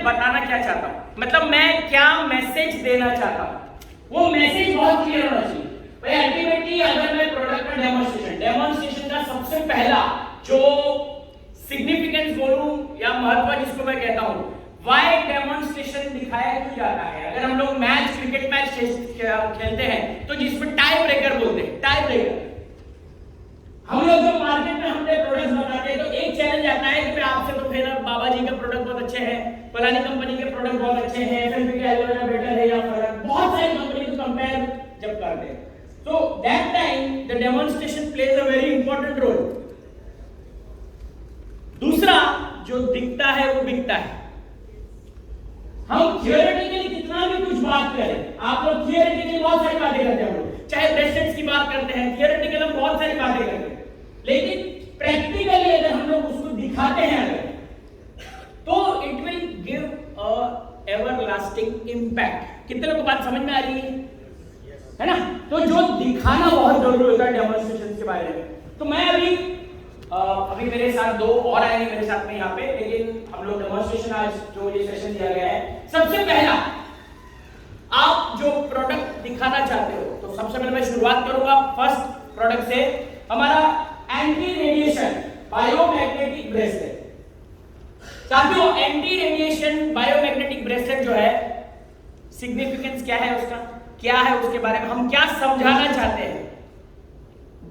बताना क्या चाहता हूं, मतलब मैं क्या मैसेज देना चाहता हूं, वो मैसेज बहुत क्लियर होना चाहिए भाई। अल्टीमेटली अगर मैं प्रोडक्ट का डेमोन्स्ट्रेशन का सबसे पहला जो सिग्निफिकेंस बोलूं या महत्व जिसको मैं कहता हूं, वाई डेमोन्स्ट्रेशन दिखाया क्यों जाता है। अगर हम लोग मैच, क्रिकेट मैच खेलते हैं तो जिसमें टाई ब्रेकर बोलते हैं, टाई ब्रेकर, हम लोग जो मार्केट में हमने प्रोडक्ट्स बनाते हैं तो एक चैलेंज आता है कि आपसे तो फिर बाबा जी के प्रोडक्ट बहुत अच्छे हैं, फलानी कंपनी के प्रोडक्ट बहुत अच्छे हैं, एफएमपी के एलोवेरा बेटर है या फर्क, बहुत सारी कंपनी को कंपेयर जब करते हैं तो that time the demonstration plays a very important role. दूसरा, जो दिखता है वो बिकता है। हम थियोरेटिकली कितना भी कुछ बात करें, आप लोग थियोरेटिकली बहुत सारी बातें करते हैं, हम लोग चाहे ब्रेसलेट्स की बात करते हैं, थियोरेटिकली हम बहुत सारी बातें करते हैं, लेकिन प्रैक्टिकली अगर हम लोग उसको दिखाते हैं अगर, तो it will give a everlasting impact. कितने लोगों को बात समझ में आ रही है ना? तो जो दिखाना बहुत जरूरी होता है डेमोन्स्ट्रेशन के बारे में। तो मैं अभी मेरे साथ दो और आएंगे मेरे साथ में यहाँ पे, लेकिन हम लोग डेमोन्स्ट्रेशन आज जो ये सेशन दिया गया है, सबसे पहला आप जो प्रोडक्ट दिखाना चाहते हो, तो सबसे पहले मैं शुरुआत करूंगा फर्स्ट प्रोडक्ट से, हमारा एंटी रेडिएशन बायोमैग्नेटिक ब्रेसलेट। साथियों, एंटी रेडिएशन बायोमैग्नेटिक ब्रेसलेट जो है, सिग्निफिकेंस क्या है उसका, क्या है उसके बारे में हम क्या समझाना चाहते हैं।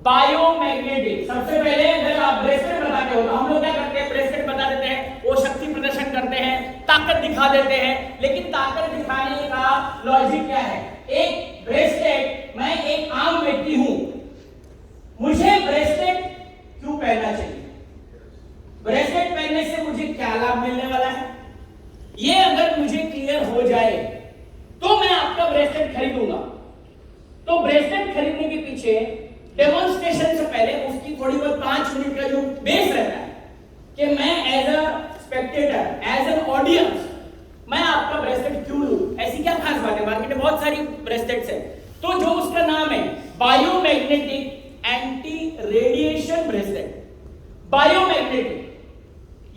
बायोमैग्नेटिक, सबसे पहले अगर आप ब्रेसलेट बताते हो तो हम लोग क्या करते हैं, ब्रेसलेट बता देते हैं, वो शक्ति प्रदर्शन करते हैं, ताकत दिखा देते हैं, लेकिन ताकत दिखाने का लॉजिक क्या है। एक ब्रेसलेट, मैं एक आम व्यक्ति हूं, मुझे ब्रेसलेट क्यों पहनना चाहिए, ब्रेसलेट पहनने से मुझे क्या लाभ मिलने वाला है, ये अगर मुझे क्लियर हो जाए तो मैं आपका ब्रेसलेट खरीदूंगा। तो ब्रेसलेट खरीदने के पीछे डेमोन्स्ट्रेशन से पहले उसकी थोड़ी बहुत 5 मिनट का जो बेस रहता है कि मैं as a spectator, as an audience, मैं आपका ब्रेसलेट क्यों लूं, ऐसी क्या खास बात है। मार्केट में बहुत सारी ब्रेसलेट्स है, तो जो उसका नाम है biomagnetic anti radiation bracelet. Biomagnetic,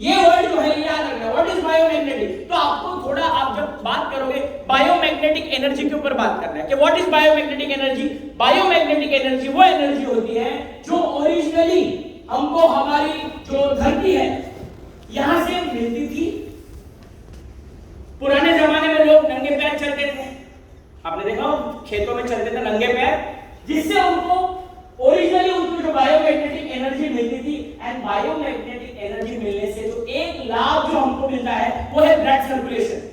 ये वर्ड जो है याद रखना, व्हाट इज बायोमैग्नेटिक। तो आपको थोड़ा, आप जब बात करोगे बायोमैग्नेटिक एनर्जी के ऊपर बात करना है कि what is biomagnetic energy. Biomagnetic energy वो एनर्जी होती है जो ओरिजिनली हमको हमारी जो धरती है यहां से मिलती थी। पुराने जमाने में लोग नंगे पैर चलते थे, आपने देखा खेतों में चलते थे नंगे पैर, जिससे उनको ओरिजिनली उनको जो बायोमैग्नेटिक एनर्जी मिलती थी। एंड बायोमैग्नेटिक एनर्जी मिलने से जो एक लाभ जो हमको मिलता है वो है ब्लड सर्कुलेशन।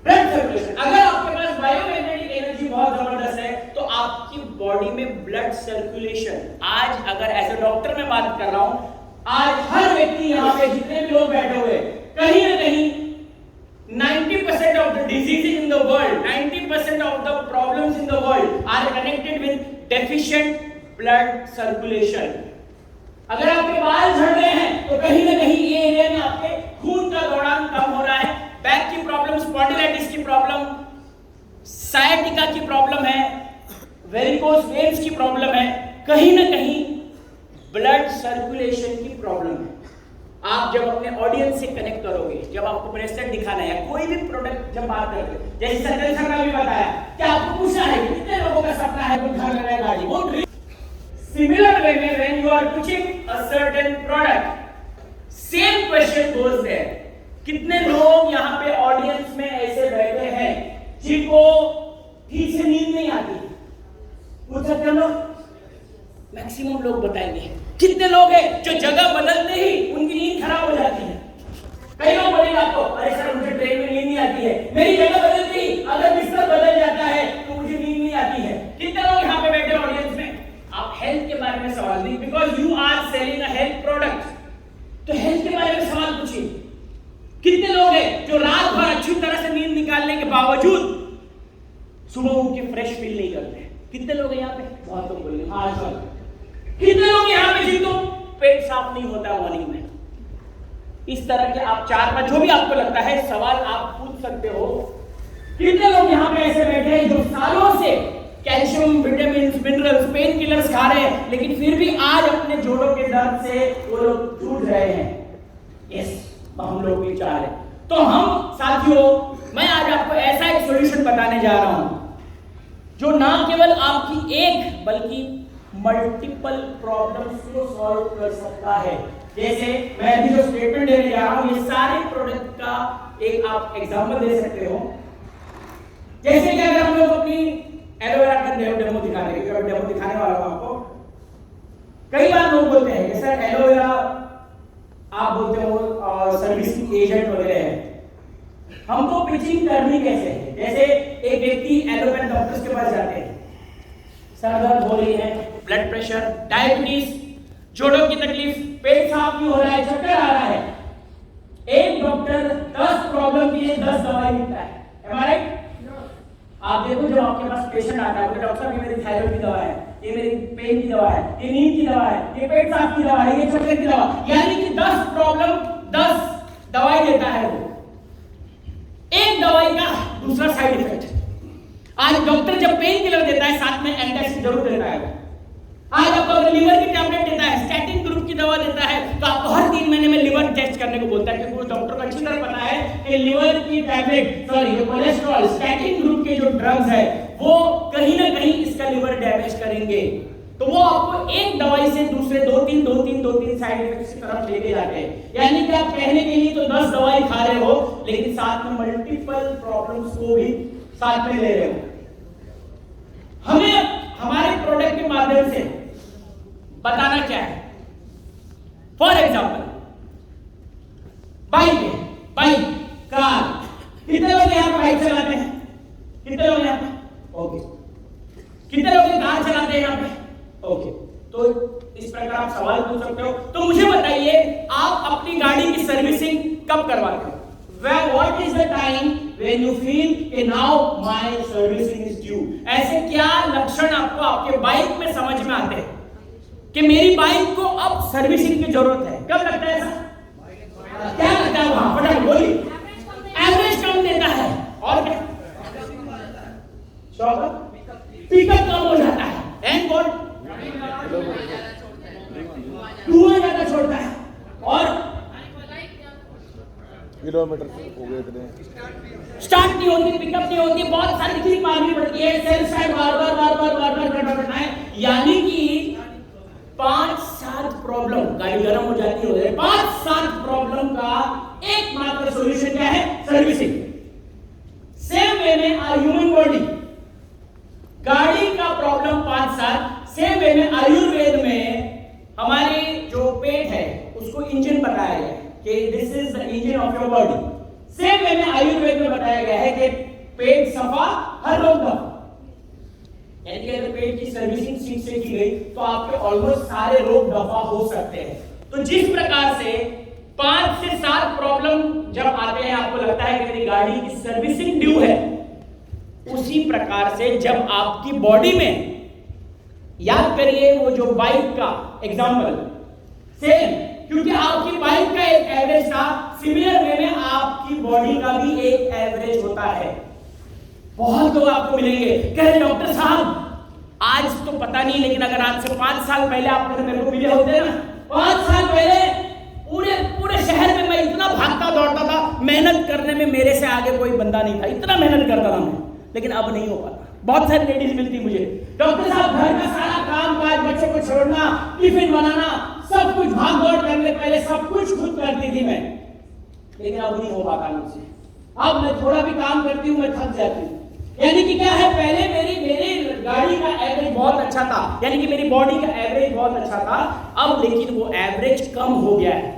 ब्लड सर्कुलेशन, अगर आपके पास बायोमैग्नेटिक एनर्जी बहुत जबरदस्त है तो आपकी बॉडी में ब्लड सर्कुलेशन, आज अगर एज अ डॉक्टर मैं बात कर रहा हूं, आज हर व्यक्ति यहाँ पे जितने भी लोग बैठे हुए कहीं ना कहीं 90% of the diseases in the world, 90% of the problems in the world are connected with deficient blood circulation. अगर आपके बाल झड़ रहे हैं तो कहीं ना कहीं ये एरिया में आपके खून का दौरान कम हो रहा है। बैक की प्रॉब्लम, स्पॉन्डिलाइटिस की प्रॉब्लम, सायटिका की प्रॉब्लम है, वेरिकोस वेन्स की प्रॉब्लम है, कहीं ना कहीं ब्लड सर्कुलेशन की प्रॉब्लम है। आप जब अपने ऑडियंस से कनेक्ट करोगे, जब आपको ब्रेसलेट दिखाना है, कोई भी प्रोडक्ट जब बात करोगे, जैसे सज्जन सर ने भी बताया कि आपको पूछना है कितने लोगों का सपना है कोई घर लगाए गाड़ी, वो सिमिलर वे में when you are pitching a certain product, same question goes there. कितने लोग यहाँ पे ऑडियंस में ऐसे बैठे हैं जिनको ठीक से नींद नहीं आती, पूछ सकते हम लोग, मैक्सिमम लोग बताएंगे। कितने लोग हैं जो जगह बदलते ही उनकी नींद खराब हो जाती है। कई लोग बोलेंगे आपको, अरे सर मुझे ट्रेन में नींद नहीं आती है, मेरी जगह बदलती ही अगर बिस्तर बदल जाता है तो मुझे नींद नहीं आती है। कितने लोग यहाँ पे बैठे ऑडियंस में, आप हेल्थ के बारे में सवाल नहीं, because you are selling a health product, तो हेल्थ के बारे में सवाल पूछिए। कितने लोग हैं जो रात भर अच्छी तरह से नींद निकालने के बावजूद सुबह उठ के फ्रेश फील नहीं करते? कितने लोग हैं यहाँ पे? बहुत लोग बोलेंगे हाँ सर। कितने लोग यहाँ पे जिनको पेट साफ नहीं होता मॉर्निंग में? इस तरह के आप 4-5 जो भी आपको लगता है सवाल आप पूछ सकते हो। कितने लोग यहाँ पे ऐसे बैठे हैं जो सालों से calcium, vitamin, minerals, pain killers खा रहे हैं, लेकिन फिर भी आज अपने जोड़ों के दर्द से वो लोग जूझ रहे हैं? यस, हम लोग भी चाह रहे हैं। तो हम साथियों, मैं आज आपको ऐसा एक सॉल्यूशन बताने जा रहा हूं जो ना केवल आपकी एक बल्कि मल्टीपल प्रॉब्लम्स को सॉल्व कर सकता है। जैसे मैं अभी जो स्टेटमेंट देने जा रहा हूं, ये सारे प्रोडक्ट का एक आप एग्जांपल दे सकते हो। जैसे कि अगर हम लोग अपनी एलोवेरा का डेमो दिखाने वाला हूं आपको। कई बार लोग बोलते हैं कि सर एलोवेरा आप बोलते हो सर्विसिंग एजेंट वगैरह है, हमको पिचिंग करनी कैसे है? जैसे एक व्यक्ति एलोपैथ डॉक्टर्स के पास जाते हैं, सर दर्द हो रही है, ब्लड प्रेशर, डायबिटीज, जोड़ों की तकलीफ, पेट साफ नहीं हो रहा है, चक्कर आ रहा है। एक डॉक्टर 10 प्रॉब्लम के लिए 10 दवाई लिखता है। Am I right? आप देखो जब आपके पास पेशेंट आता है, डॉक्टर साहब ये मेरी थायराइड की दवा है, ये मेरी पेन की दवा है, ये नींद की दवा है, ये पेट साफ की दवा है, ये चक्कर की दवा, यानी कि 10 प्रॉब्लम 10 दवाई देता है वो। एक दवाई का दूसरा साइड इफेक्ट। आज डॉक्टर जब पेन किलर देता है साथ में एंटासिड जरूर देता है। आज आपको अगर लीवर की टैबलेट देता है, स्टैटिन ग्रुप की दवा देता है, तो आपको हर 3 महीने में लिवर टेस्ट करने को बोलता है, क्योंकि डॉक्टर को अच्छी तरह पता है कि लीवर की टैबलेट ये कोलेस्ट्रॉल, स्टैटिन ग्रुप के जो ड्रग्स है वो कहीं ना कहीं इसका लिवर डैमेज करेंगे। तो वो आपको एक दवाई से दूसरे 2-3 साइड इफेक्ट्स की तरफ लेके जाते हैं। यानी कि आप कहने के लिए तो 10 दवाई खा रहे हो, लेकिन साथ में मल्टीपल प्रॉब्लम्स को भी साथ में ले रहे हो। हमें हमारे प्रोडक्ट के माध्यम से बताना क्या है? फॉर एग्जाम्पल बाइक, कार, कितने लोग यहाँ पे बाइक चलाते हैं? कितने लोग यहाँ पे? ओके। कितने लोग कार चलाते हैं यहाँ पे? ओके। तो इस प्रकार आप सवाल पूछ सकते हो। तो मुझे बताइए, आप अपनी गाड़ी की सर्विसिंग कब करवाते हो? What is the time when you feel कि now my servicing is due? ऐसे क्या लक्षण आपको आपके बाइक में समझ में आते हैं कि मेरी बाइक को अब सर्विसिंग की जरूरत है? कब लगता है ऐसा? क्या लगता है वहां? फटाफट बोलिए। एवरेज कम देता है और क्या? पिकअप कम हो जाता है, एंड व्हाट? धुआं ज्यादा छोड़ता है और किलोमीटर हो गए इतने, स्टार्ट नहीं होती, पिकअप नहीं होती, बहुत सारी चीज मारनी पड़ती है, सेल्फ साइड बार-बार करना है। यानी कि 5-7 प्रॉब्लम, गाड़ी गर्म हो जाती है, 5-7 प्रॉब्लम का एकमात्र सॉल्यूशन क्या है? सर्विसिंग। सेम वे में ह्यूमन बॉडी, गाड़ी का प्रॉब्लम 5-7, सेम वे में आयुर्वेद में हमारे जो पेट है उसको इंजन बताया गया है कि this is the engine of your body. Same way में आयुर्वेद में बताया गया है कि पेट सफा हर रोग दफा। यानी कि अगर पेट की सर्विसिंग ठीक से की गई तो आपके ऑलमोस्ट सारे रोग दफा हो सकते हैं। तो जिस प्रकार से 5 से 7 प्रॉब्लम जब आते हैं, आपको लगता है कि मेरी गाड़ी की सर्विसिंग ड्यू है, उसी प्रकार से जब आपकी बॉडी में, याद करिए वो जो बाइक का एग्जांपल सेम, क्योंकि आपकी बाइक का एक एवरेज था, सिमिलर वे में आपकी बॉडी का भी एक एवरेज होता है। बहुत लोग आपको मिलेंगे कह रहे डॉक्टर साहब आज तो पता नहीं, लेकिन अगर आज से 5 साल पहले आप मेरे को मिले होते ना, 5 साल पहले पूरे शहर में मैं इतना भागता दौड़ता था, मेहनत करने में मेरे से आगे कोई बंदा नहीं था, इतना मेहनत करता था मैं, लेकिन अब नहीं हो पाता। बहुत सारी लेडीज मिलती मुझे, डॉक्टर साहब घर का सारा काम काज, बच्चों को छोड़ना, टिफिन बनाना, सब कुछ भाग दौड़ करने, पहले सब कुछ खुद करती थी मैं, लेकिन अब नहीं हो पाता मुझसे। अब मैं थोड़ा भी काम करती हूँ मैं थक जाती हूँ। यानी कि क्या है, पहले मेरी गाड़ी का एवरेज बहुत अच्छा था, यानी कि मेरी बॉडी का एवरेज बहुत अच्छा था, अब लेकिन वो एवरेज कम हो गया है।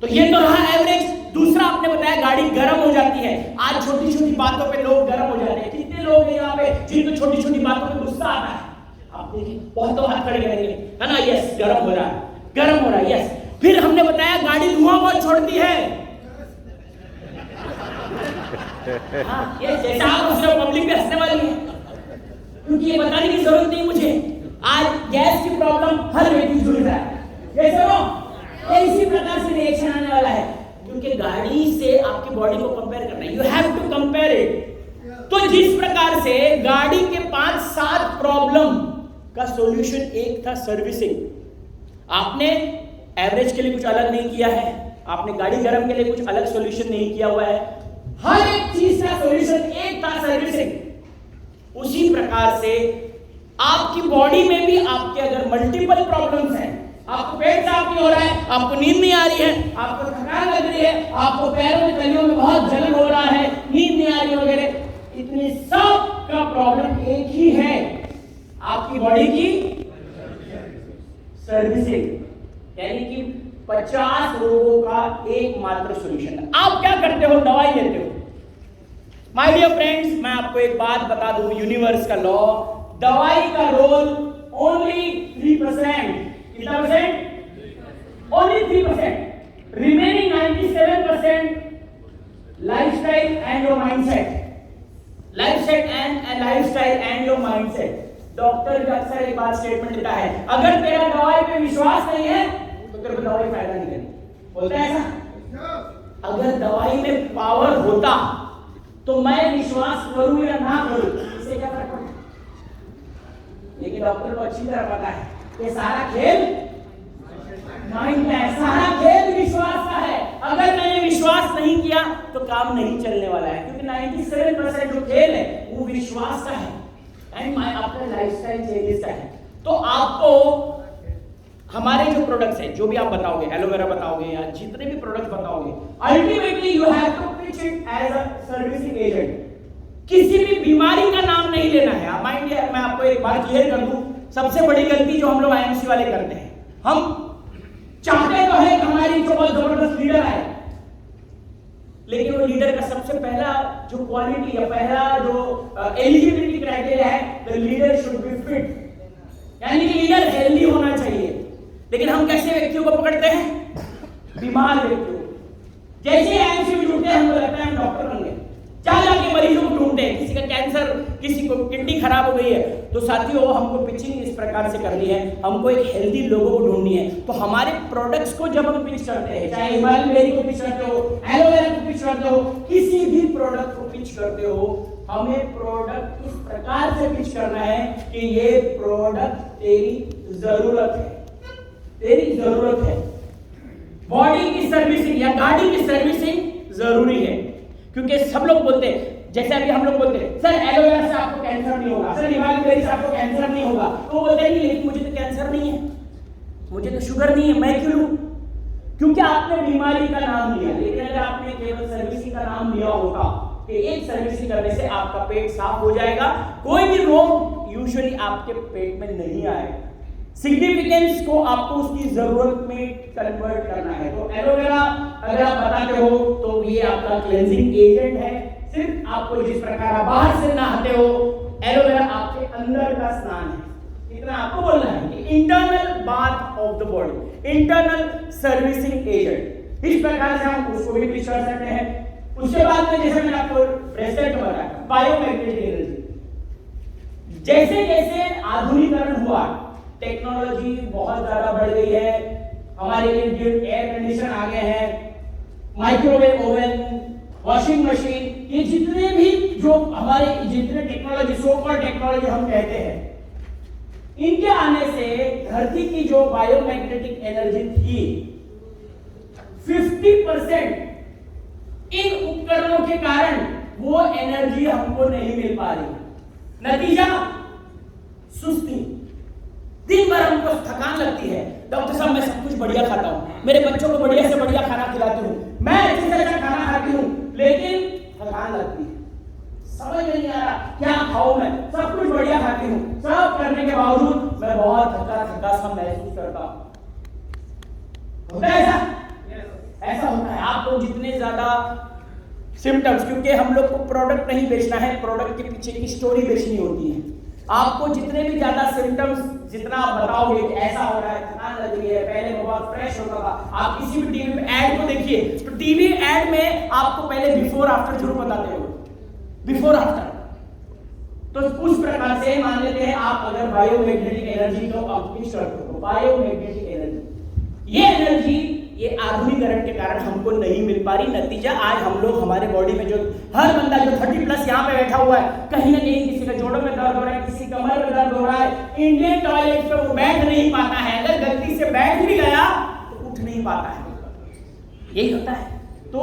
तो ये तो रहा एवरेज। दूसरा आपने बताया गाड़ी गर्म हो जाती है। आज छोटी छोटी बातों पे लोग गर्म हो जाते हैं। कितने लोग हैं यहाँ पे जिनको छोटी छोटी बातों पे गुस्सा आता है? आप देखिए बहुत तो हाथ खड़े करेंगे, है ना? यस, गर्म हो रहा है, यस। फिर हमने बताया गाड़ी धुआं बहुत छोड़ती है। हाँ, ये जैसा आप उससे पब्लिक पे हंसने वाली है, क्योंकि ये बताने की जरूरत नहीं मुझे। आज गैस की प्रॉब्लम हर व्यक्ति जुड़ रहा है, ये सुनो, इसी प्रकार से रिएक्शन आने वाला है, क्योंकि गाड़ी से आपकी बॉडी को कंपेयर करना है, you have to compare it. तो जिस प्रकार से गाड़ी के 5-7 प्रॉब्लम का सॉल्यूशन एक था सर्विसिंग। आपने एवरेज के लिए कुछ अलग नहीं किया है, आपने गाड़ी गर्म के लिए कुछ अलग सॉल्यूशन नहीं किया हुआ है, हर एक चीज का सॉल्यूशन एक था सर्विसिंग। उसी प्रकार से आपकी बॉडी में भी आपके अगर मल्टीपल प्रॉब्लम्स हैं, आपको पेट साफ नहीं हो रहा है, आपको नींद नहीं आ रही है, आपको थकान लग रही है, आपको पैरों में तलियों में बहुत जलन हो रहा है, नींद नहीं आ रही वगैरह, इतने सब का प्रॉब्लम एक ही है, आपकी बॉडी की सर्विसिंग। यानी कि 50 रोगों का एकमात्र सॉल्यूशन है। आप क्या करते हो? दवाई लेते हो। माय डियर फ्रेंड्स, मैं आपको एक बात बता दूं, यूनिवर्स का लॉ, दवाई का रोल ओनली 3%, कितना percent? Only 3%, remaining 97% lifestyle and your mindset, lifestyle and your mindset. Doctor भी अक्सर एक बात स्टेटमेंट देता है, अगर तेरा दवाई पे विश्वास नहीं है तो तेरे को दवाई फायदा नहीं करेगी। बोलता है ऐसा? अगर दवाई में पावर होता तो मैं विश्वास करूं या ना करूं, इससे क्या फर्क पड़ता? लेकिन डॉक्टर को अच्छी तरह पता है कि सारा खेल माइंड का है, सारा खेल विश्वास का है। अगर मैंने विश्वास नहीं किया तो काम नहीं चलने वाला है, क्योंकि 97% जो खेल है वो विश्वास का है एंड आपका लाइफस्टाइल चेंजेस का है। तो आपको हमारे जो प्रोडक्ट्स हैं, जो भी आप बताओगे, एलोवेरा बताओगे या जितने भी प्रोडक्ट्स बताओगे, ultimately you have to pitch it as a servicing agent. किसी भी बीमारी का नाम नहीं लेना है। आप माइंड, मैं आपको एक बार क्लियर कर दूं, सबसे बड़ी गलती जो हम लोग आईएमसी वाले करते हैं, हम चाहते तो है कि हमारी जो बहुत जबरदस्त लीडर आए, लेकिन वो लीडर का सबसे पहला जो क्वालिटी या पहला जो एलिजिबिलिटी क्राइटेरिया है, the leader should be fit, यानी कि लीडर हेल्दी होना चाहिए। लेकिन हम कैसे व्यक्तियों को पकड़ते हैं? बीमार व्यक्तियों। जैसे आईएमसी में ढूंढते हैं, हमको लगता है हम डॉक्टर बन गए, जा जाके मरीजों को ढूंढते हैं, किसी का कैंसर, किसी को किडनी खराब हो गई है। तो साथियों, हमको पिचिंग इस प्रकार से करनी है, हमको एक हेल्दी लोगों को ढूंढनी है। तो हमारे प्रोडक्ट्स को जब हम पिच करते हैं, चाहे हिमालयन बेरी को पिच करते हो, एलोवेरा को पिच करते हो, किसी भी प्रोडक्ट को पिच करते हो, हमें प्रोडक्ट इस प्रकार से पिच करना है कि ये प्रोडक्ट तेरी जरूरत है, तेरी जरूरत है। बॉडी की सर्विसिंग या गाड़ी की सर्विसिंग जरूरी है, क्योंकि सब लोग बोलते हैं, जैसे अभी हम लोग बोलते हैं, सर एलोवेरा से आपको कैंसर नहीं होगा, सर हिमालयन बेरी से आपको कैंसर नहीं होगा। तो बोलते हैं लेकिन मुझे तो कैंसर नहीं है, मुझे तो शुगर नहीं है, मैं क्यों लूं? क्योंकि आपने बीमारी का नाम लिया। लेकिन अगर आपने केवल सर्विसिंग का नाम लिया होता कि एक सर्विसिंग करने से आपका पेट साफ हो जाएगा, कोई भी रोग यूजुअली आपके पेट में नहीं आएगा। सिग्निफिकेंस को आपको उसकी जरूरत में कन्वर्ट करना है। तो एलोवेरा अगर आप बताते हो तो ये आपका क्लेंजिंग एजेंट है। सिर्फ आपको जिस प्रकार आप बाहर से नहाते हो, एलोवेरा आपके अंदर का स्नान है। इतना आपको बोलना है कि internal bath of the body, internal servicing agent. इस प्रकार से हम उसको भी पिच कर सकते हैं। उसके बाद में जैसे मैंने आपको ब्रेसलेट में बताया, बायोमैग्नेटिक एनर्जी। जैसे जैसे आधुनिकीकरण हुआ, टेक्नोलॉजी बहुत ज्यादा बढ़ गई है, हमारे इर्द-गिर्द एयर कंडीशन आ गए हैं, माइक्रोवेव ओवन, वॉशिंग मशीन, ये जितने भी जो हमारे जितने टेक्नोलॉजी, सो कॉल्ड टेक्नोलॉजी हम कहते हैं, इनके आने से धरती की जो बायोमैग्नेटिक एनर्जी थी 50% इन उपकरणों के कारण वो एनर्जी हमको नहीं मिल पा रही। नतीजा सुस्ती, दिन भर हमको थकान लगती है। डॉक्टर साहब मैं सब कुछ बढ़िया खाता हूँ, मेरे बच्चों को बढ़िया से बढ़िया खाना खिलाती हूँ, मैं अच्छे से अच्छा खाना खाती हूँ, लेकिन थकान लगती है, समझ नहीं आ रहा क्या खाऊं मैं, सब कुछ बढ़िया खाती हूँ, सब करने के बावजूद मैं बहुत थका थका सा महसूस करता हूँ। होता है ऐसा? ऐसा होता है। आप लोग जितने ज्यादा सिम्टम्स, क्योंकि हम लोग को प्रोडक्ट नहीं बेचना है, प्रोडक्ट के पीछे की स्टोरी बेचनी होती है। आपको जितने भी ज्यादा सिम्टम्स जितना आप बताओगे कि ऐसा हो रहा है, थकान लग रही है, पहले बहुत फ्रेश होता था, आप किसी भी टीवी में ऐड को देखिए तो टीवी ऐड में आपको पहले बिफोर आफ्टर जरूर बताते हो, बिफोर आफ्टर। तो उस प्रकार से मान लेते हैं आप अगर बायोमैग्नेटिक एनर्जी को आप पिच करते हो, बायोमैग्नेटिक एनर्जी, ये एनर्जी ये आधुनिकीकरण के कारण हमको नहीं मिल पा रही। नतीजा आज हम लोग हमारे बॉडी में जो हर बंदा जो 30+ यहाँ पे बैठा हुआ है, कहीं ना कहीं किसी का जोड़ों में दर्द हो रहा है, किसी कमर में दर्द हो रहा है, इंडियन टॉयलेट पे वो बैठ नहीं पाता है, अगर गलती से बैठ भी गया तो उठ नहीं पाता है। यही होता है। तो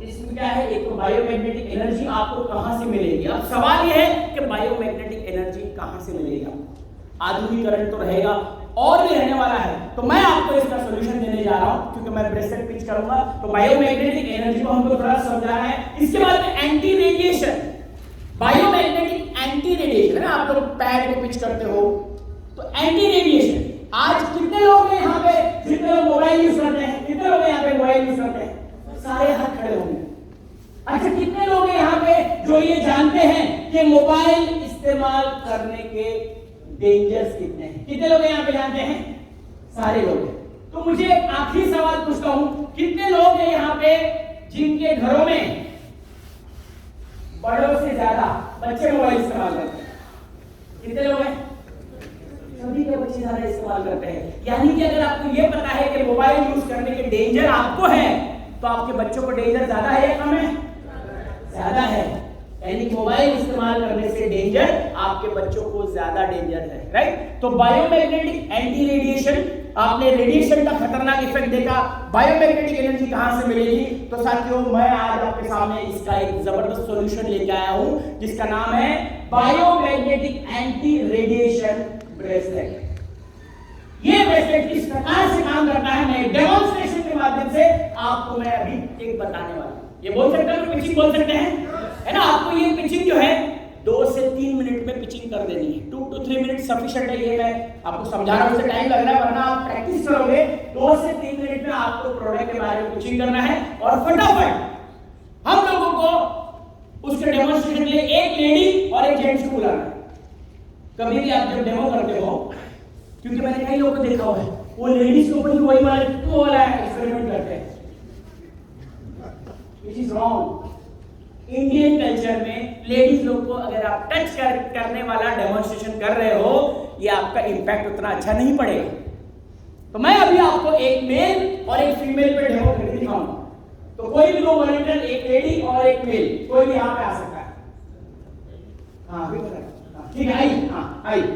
इसमें क्या है, एक तो बायोमैग्नेटिक एनर्जी आपको कहां से मिलेगी। अब सवाल यह है कि बायोमैग्नेटिक एनर्जी कहां से मिलेगी आपको। आधुनिकीकरण तो रहेगा और भी रहने वाला है, तो मैं आपको इसका सॉल्यूशन देने जा रहा हूं, क्योंकि मैं ब्रेसलेट पिच करूंगा। तो बायोमैग्नेटिक एनर्जी को हमको थोड़ा समझाना है। इसके बाद में anti radiation, biomagnetic anti radiation है। आप लोग पैड को पिच करते हो तो एंटी रेडिएशन, आज कितने लोग हैं यहाँ पे जितने लोग मोबाइल यूज करते हैं, कितने लोग यहाँ पे मोबाइल यूज करते हैं? सारे हाथ खड़े होंगे। अच्छा, कितने लोग हैं यहाँ पे जो ये जानते हैं कि मोबाइल इस्तेमाल करने के डेंजर्स कितने हैं? कितने लोग यहाँ पे जानते हैं? सारे लोग हैं। तो मुझे एक आखिरी सवाल पूछता हूं, कितने लोग हैं यहाँ पे जिनके घरों में बड़ों से ज्यादा बच्चे मोबाइल इस्तेमाल करते हैं? कितने लोग हैं? सभी के बच्चे ज्यादा इस्तेमाल करते हैं। यानी कि अगर आपको ये पता है कि मोबाइल यूज करने के डेंजर आपको है, तो आपके बच्चों को डेंजर ज्यादा है या कम है? ज्यादा है। यानी मोबाइल इस्तेमाल करने से डेंजर आपके बच्चों को ज्यादा डेंजर है, राइट। तो बायोमैग्नेटिक एंटी रेडिएशन, आपने रेडिएशन का खतरनाक इफेक्ट देखा। बायोमैग्नेटिक एनर्जी कहां से मिलेगी? तो साथियों, मैं आज आपके सामने इसका एक जबरदस्त सॉल्यूशन लेके आया हूं, जिसका नाम है बायोमैग्नेटिक एंटी रेडिएशन ब्रेसलेट। ये ब्रेसलेट किस प्रकार से काम करता है, मैं डेमोन्स्ट्रेशन के माध्यम से आपको मैं अभी एक बताने वाला हूं। ये बोल सकते हैं, पिचिंग बोल सकते हैं, है ना। आपको ये पिचिंग जो है 2 से 3 मिनट में पिचिंग कर देनी है। 2 to 3 मिनट सफिशिएंट है। ये मैं आपको समझा रहा हूं, इससे टाइम लग रहा है, वरना आप प्रैक्टिस करोगे 2 से 3 मिनट में आपको प्रोडक्ट के बारे में पिचिंग करना है। और फटाफट हम लोगों को उसके डेमोन्स्ट्रेशन के लिए एक लेडी और एक जेंट्स को बुलाना है। कभी भी आप जब डेमो करते हो, क्योंकि मैंने कई लोगों को देखा हुआ है, वो लेडीज के ऊपर ही वही वाला एक्सपेरिमेंट करते हैं, which is wrong। Indian culture में लेडीज लोग को अगर आप टच करने वाला डेमोन्स्ट्रेशन कर रहे हो, ये आपका इंपैक्ट उतना अच्छा नहीं पड़ेगा। तो मैं अभी आपको एक मेल और एक फीमेल पे डेमो करके दिखाऊंगा। तो कोई भी 2 वॉलंटियर, एक लेडी और एक मेल, कोई भी यहाँ पे आ सकता है। हाँ ठीक है, आई। हाँ आई।